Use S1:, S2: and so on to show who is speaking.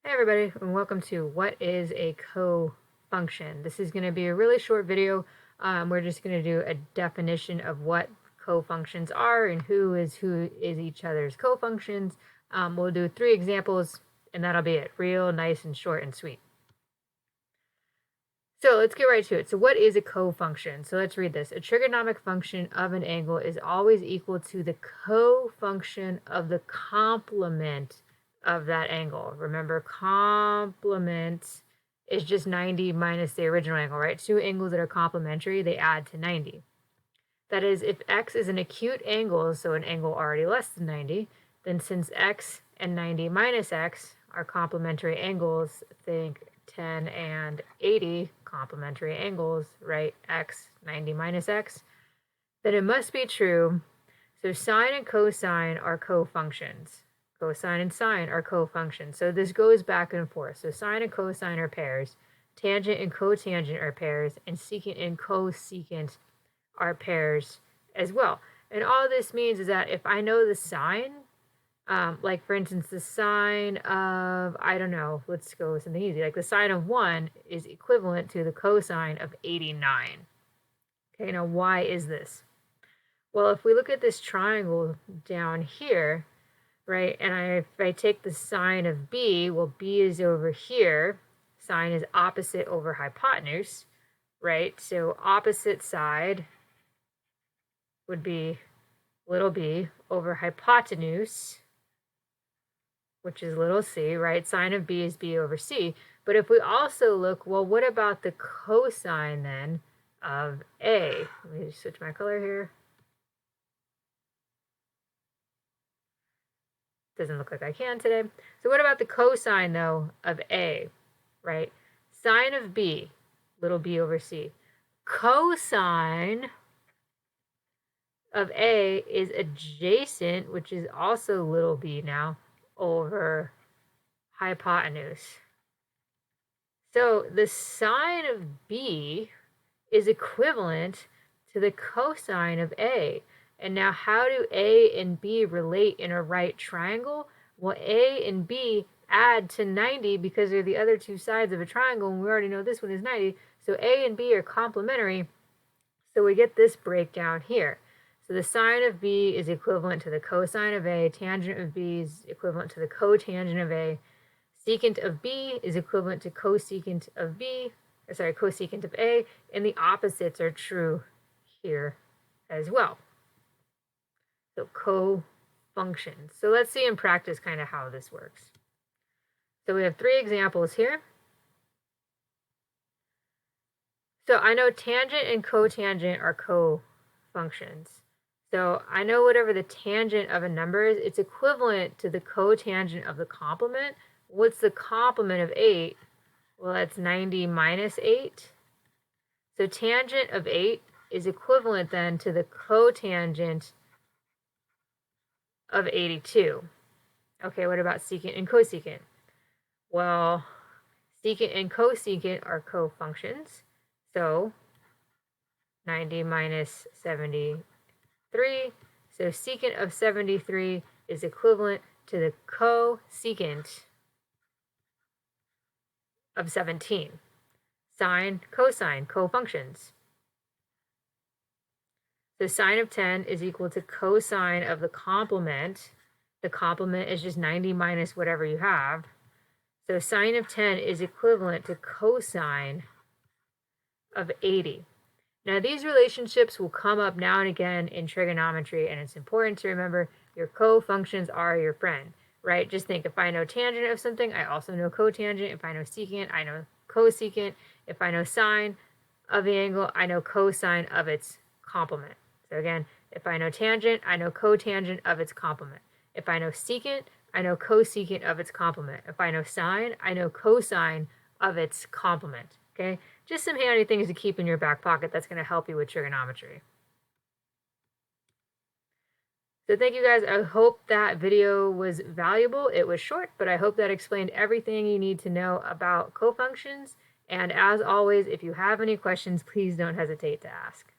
S1: Hey everybody, and welcome to What is a Cofunction? This is going to be a really short video. We're just going to do a definition of what cofunctions are and who is each other's cofunctions. We'll do 3 examples, and that'll be it. Real nice and short and sweet. So let's get right to it. So what is a cofunction? So let's read this. A trigonometric function of an angle is always equal to the cofunction of the complement of that angle. Remember, complement is just 90 minus the original angle, right? 2 angles that are complementary, they add to 90. That is, if x is an acute angle, so an angle already less than 90, then since x and 90 minus x are complementary angles, think 10 and 80 complementary angles, right? X, 90 minus x, then it must be true. So sine and cosine are cofunctions. Cosine and sine are cofunctions. So this goes back and forth. So sine and cosine are pairs. Tangent and cotangent are pairs. And secant and cosecant are pairs as well. And all this means is that if I know the sine, like for instance, the sine of, I don't know, let's go with something easy. Like the sine of 1 is equivalent to the cosine of 89. Okay, now why is this? Well, if we look at this triangle down here, right, and if I take the sine of b, well, b is over here. Sine is opposite over hypotenuse, right? So opposite side would be little b over hypotenuse, which is little c, right? Sine of b is b over c. But if we also look, well, what about the cosine then of a? Let me just switch my color here. Doesn't look like I can today. So what about the cosine, though, of a, right? Sine of b, little b over c. Cosine of a is adjacent, which is also little b now, over hypotenuse. So the sine of b is equivalent to the cosine of a. And now how do a and b relate in a right triangle? Well, a and b add to 90 because they're the other two sides of a triangle, and we already know this one is 90. So a and b are complementary. So we get this breakdown here. So the sine of b is equivalent to the cosine of a, tangent of b is equivalent to the cotangent of a, secant of b is equivalent to cosecant of b, cosecant of a, and the opposites are true here as well. So cofunctions. So let's see in practice kind of how this works. So we have 3 examples here. So I know tangent and cotangent are cofunctions. So I know whatever the tangent of a number is, it's equivalent to the cotangent of the complement. What's the complement of 8? Well, that's 90 minus 8. So tangent of 8 is equivalent then to the cotangent of 82. Okay, what about secant and cosecant? Well, secant and cosecant are cofunctions. So 90 minus 73. So secant of 73 is equivalent to the cosecant of 17. Sine, cosine, cofunctions. So sine of 10 is equal to cosine of the complement. The complement is just 90 minus whatever you have. So sine of 10 is equivalent to cosine of 80. Now these relationships will come up now and again in trigonometry, and it's important to remember your cofunctions are your friend, right? Just think, if I know tangent of something, I also know cotangent. If I know secant, I know cosecant. If I know sine of the angle, I know cosine of its complement. So again, if I know tangent, I know cotangent of its complement. If I know secant, I know cosecant of its complement. If I know sine, I know cosine of its complement. Okay, just some handy things to keep in your back pocket that's going to help you with trigonometry. So thank you guys. I hope that video was valuable. It was short, but I hope that explained everything you need to know about cofunctions. And as always, if you have any questions, please don't hesitate to ask.